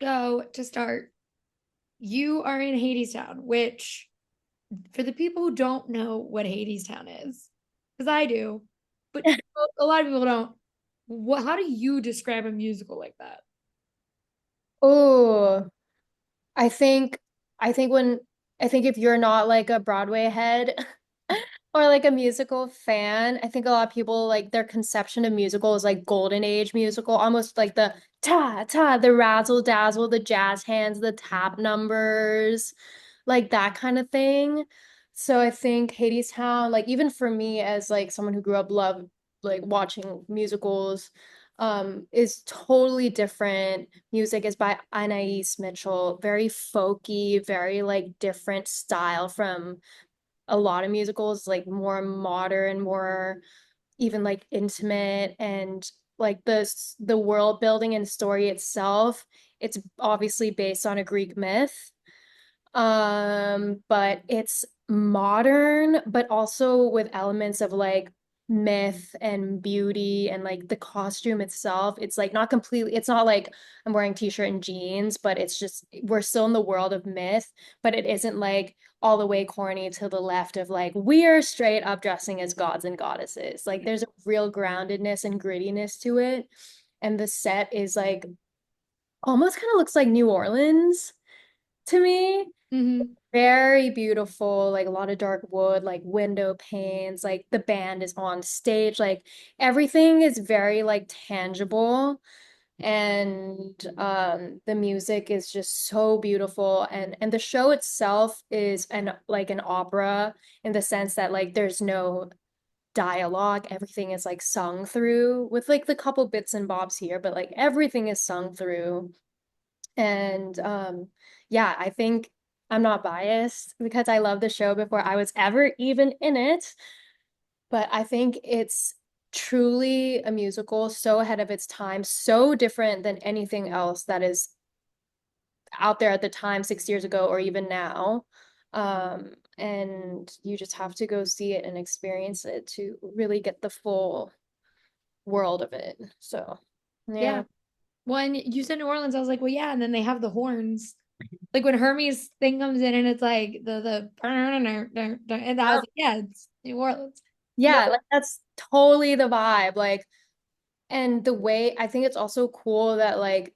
So to start, you are in Hadestown, which for the people who don't know what Hadestown is, because I do, but a lot of people don't. How do you describe a musical like that? Oh, I think I think when I think if you're not like a Broadway head or like a musical fan, I think a lot of people like their conception of musical is like golden age musical, almost like the ta ta, the razzle dazzle, the jazz hands, the tap numbers, like that kind of thing. So I think Hadestown, like even for me as like someone who grew up love like watching musicals, is totally different. Music is by Anais Mitchell, very folky, very like different style from a lot of musicals, like more modern, more even like intimate, and like the world building and story itself. It's obviously based on a Greek myth. But it's modern, but also with elements of like myth and beauty and like the costume itself. It's like not completely, it's not like I'm wearing t-shirt and jeans, but it's just we're still in the world of myth, but it isn't like all the way corny to the left of like we're straight up dressing as gods and goddesses. Like there's a real groundedness and grittiness to it. And the set is like almost kind of looks like New Orleans to me. Hmm. Very beautiful, like a lot of dark wood, like window panes, like the band is on stage, like everything is very like tangible, and the music is just so beautiful, and the show itself is an opera in the sense that like there's no dialogue, everything is like sung through with like the couple bits and bobs here, but like everything is sung through. And yeah, I think I'm not biased because I love the show before I was ever even in it, but I think it's truly a musical, so ahead of its time, so different than anything else that is out there at the time, 6 years ago, or even now. And you just have to go see it and experience it to really get the full world of it. So, Yeah. yeah. When you said New Orleans, I was like, well, yeah, and then they have the horns. Like when Hermes thing comes in and it's like the and I was like, yeah, it's New Orleans. No, Yeah, like that's totally the vibe. Like, and the way I think it's also cool that like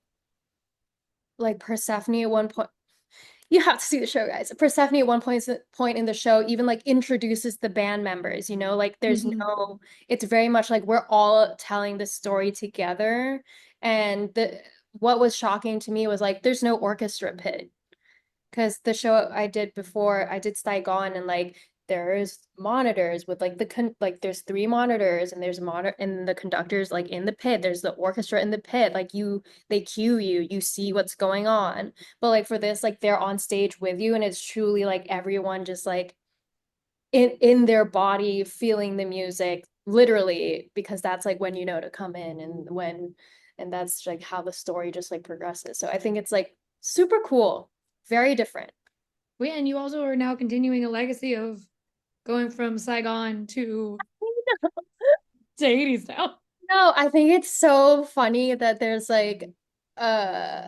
Persephone at one point, you have to see the show, guys. Persephone at one point in the show even like introduces the band members, like there's mhm. no, it's very much like we're all telling the story together. And the what was shocking to me was like there's no orchestra pit. Because the show I did before, I did Saigon, and like there's monitors with like like there's three monitors, and there's monitor and the conductors like in the pit. There's the orchestra in the pit. Like they cue you, you see what's going on. But like for this, like they're on stage with you, and it's truly like everyone just like in their body feeling the music, literally, because that's like when you know to come in, and that's like how the story just like progresses. So I think it's like super cool, very different. Well, yeah, and you also are now continuing a legacy of going from Saigon to Hades now. No, I think it's so funny that there's like uh,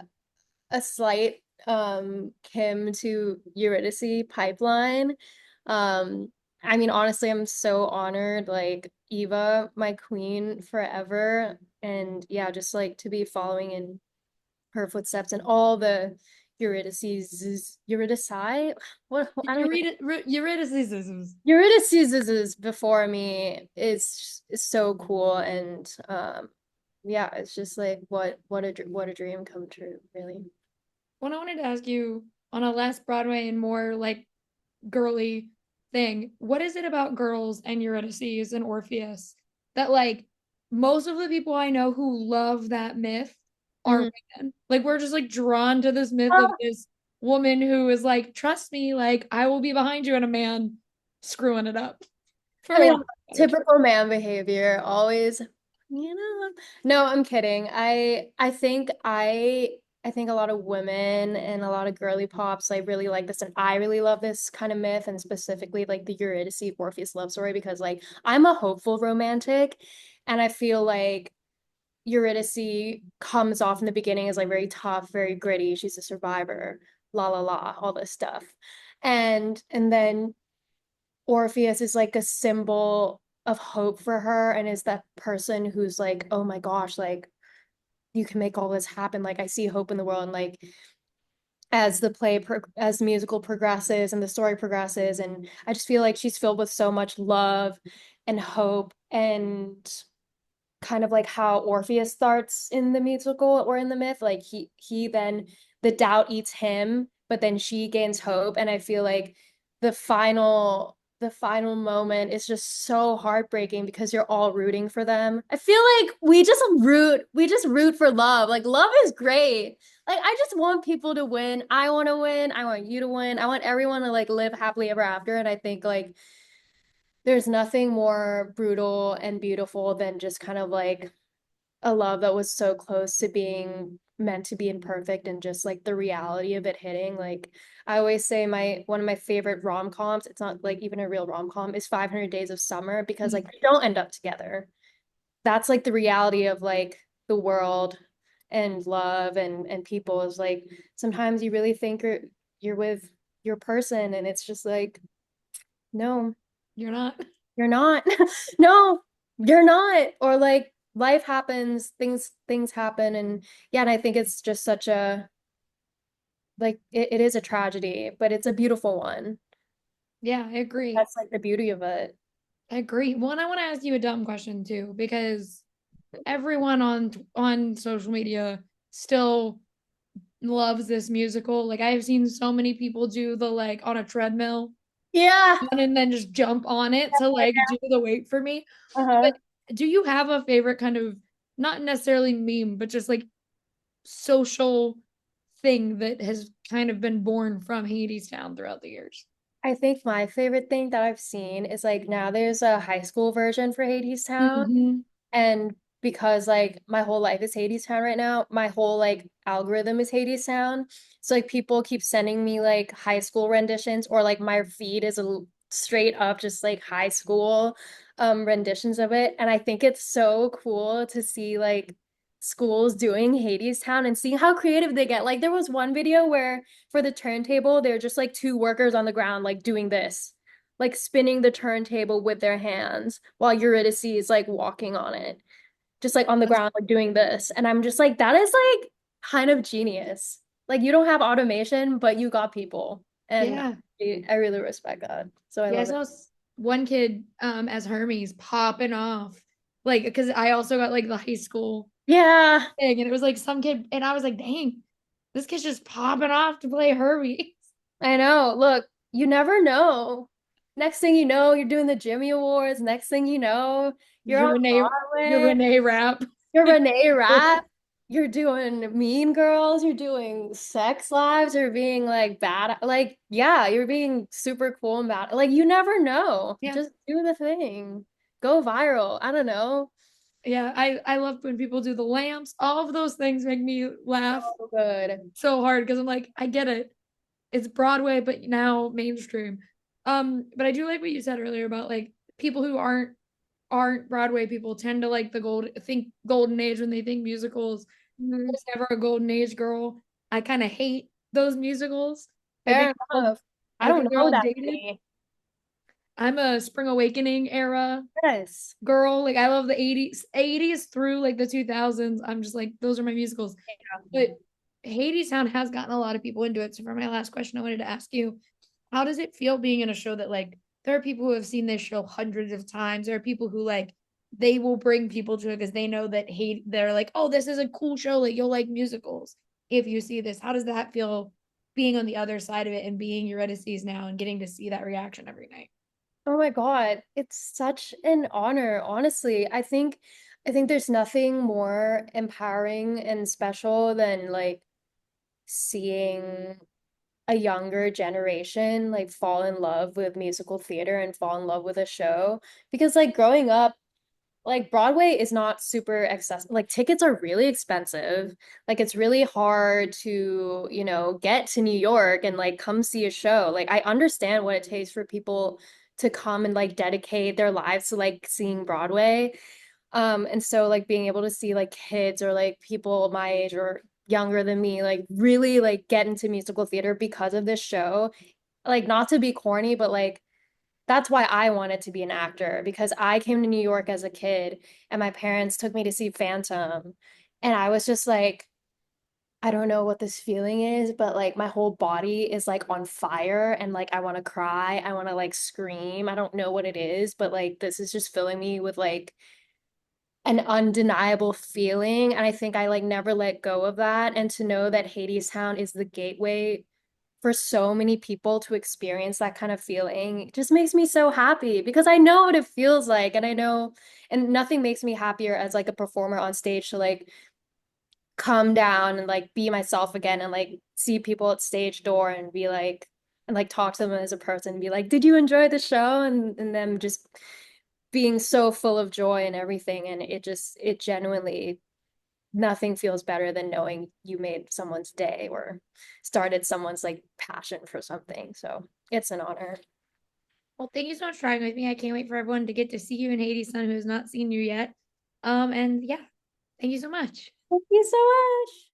a slight Kim to Eurydice pipeline. Um, I mean, honestly, I'm so honored, like Eva, my queen forever. And yeah, just like to be following in her footsteps and all the Eurydice, what I don't even Eurydice is Eurydice is before me is so cool, and yeah, it's just like what a dream come true, really. when I wanted to ask you on a less Broadway and more like girly thing. What is it about girls and Eurydice and Orpheus that like most of the people I know who love that myth are Mhm. women? Like we're just like drawn to this myth of Oh, this woman who is like, trust me, like I will be behind you, and a man screwing it up. For I lack mean, of a better term. typical man behavior, always, you know. No, I'm kidding. I think a lot of women and a lot of girly pops like really like this, and I really love this kind of myth, and specifically like the Eurydice Orpheus love story, because like I'm a hopeful romantic, and I feel like Eurydice comes off in the beginning as like very tough, very gritty. She's a survivor, la la la, all this stuff. And then Orpheus is like a symbol of hope for her and is that person who's like, oh my gosh, like you can make all this happen. Like I see hope in the world. And like as as the musical progresses and the story progresses, and I just feel like she's filled with so much love and hope and kind of like how Orpheus starts in the musical or in the myth. Like he then the doubt eats him, but then she gains hope. And I feel like the final moment is just so heartbreaking because you're all rooting for them. I feel like we just root for love. Like love is great. Like I just want people to win. I want to win. I want you to win. I want everyone to like live happily ever after. And I think like there's nothing more brutal and beautiful than just kind of like a love that was so close to being meant to be imperfect and just like the reality of it hitting. Like I always say my one of my favorite rom-coms, it's not like even a real rom-com, is 500 Days of Summer because like they don't end up together. That's like the reality of like the world and love and people is like sometimes you really think you're with your person and it's just like no, You're not. you're not. No, you're not. Or like life happens, things happen and yeah, and I think it's just such a like it is a tragedy, but it's a beautiful one. Yeah, I agree. That's like the beauty of it. I agree. One, I want to ask you a dumb question too, because everyone on social media still loves this musical. Like I've seen so many people do the like on a treadmill Yeah. and then just jump on it to like do the wait for me. But Uh-huh. do you have a favorite kind of not necessarily meme, but just like social thing that has kind of been born from Hadestown throughout the years? I think my favorite thing that I've seen is like now there's a high school version for Hadestown. Mm-hmm. And because like my whole life is Hadestown right now, my whole like algorithm is Hadestown. So like people keep sending me like high school renditions or like my feed is straight up just like high school renditions of it. And I think it's so cool to see like schools doing Hadestown and seeing how creative they get. Like there was one video where for the turntable, they're just like two workers on the ground like doing this like spinning the turntable with their hands while Eurydice is like walking on it, just like on the That's, ground, like doing this. And I'm just like, that is like kind of genius. Like you don't have automation, but you got people. And yeah. I really respect that. So I Yeah, I love it. saw one kid as Hermes popping off. Like, because I also got like the high school Yeah, thing, and it was like some kid, and I was like, dang, this kid's just popping off to play Hermes. I know. Look, you never know. Next thing you know, you're doing the Jimmy Awards. Next thing you know, you're Your on Renee, your Broadway. Renee rap. You're Renee Rapp. You're doing Mean Girls. You're doing Sex Lives. You're being like bad. Like, yeah, you're being super cool and bad. Like, you never know. Yeah. Just do the thing. Go viral. I don't know. Yeah, I love when people do the lamps. All of those things make me laugh So good. so hard because I'm like, I get it. It's Broadway, but now mainstream. But I do like what you said earlier about like people who aren't Broadway people tend to like the think golden age when they think musicals. I Mhm. was never a golden age girl. I kind of hate those musicals. I think Fair enough. I I don't think they're know all that dated. many. I'm a Spring Awakening era Yes. girl. Like I love the 80s through like the 2000s. I'm just like those are my musicals. But Hadestown has gotten a lot of people into it. So for my last question, I wanted to ask you, how does it feel being in a show that like there are people who have seen this show hundreds of times. There are people who like they will bring people to it because they know that they're like, oh, this is a cool show. Like you'll like musicals if you see this. How does that feel being on the other side of it and being Eurydice now and getting to see that reaction every night? Oh my God, it's such an honor, honestly. I think there's nothing more empowering and special than like seeing a younger generation like fall in love with musical theater and fall in love with a show because like growing up like Broadway is not super accessible. Like tickets are really expensive. Like it's really hard to, get to New York and like come see a show. Like I understand what it takes for people to come and like dedicate their lives to like seeing Broadway. And so like being able to see like kids or like people my age or younger than me like really like get into musical theater because of this show, like not to be corny, but like that's why I wanted to be an actor because I came to New York as a kid and my parents took me to see Phantom and I was just like I don't know what this feeling is, but like my whole body is like on fire and like I want to cry, I want to like scream. I don't know what it is, but like this is just filling me with like an undeniable feeling. And I think I like never let go of that. And to know that Hadestown is the gateway for so many people to experience that kind of feeling just makes me so happy because I know what it feels like. And I know, and nothing makes me happier as like a performer on stage to like come down and like be myself again and like see people at stage door and be like, and like talk to them as a person and be like, did you enjoy the show? And them just being so full of joy and everything. And it genuinely, nothing feels better than knowing you made someone's day or started someone's like passion for something. So it's an honor. Well, thank you so much for trying with me. I can't wait for everyone to get to see you in Hades, son, who has not seen you yet. And yeah, thank you so much. Thank you so much.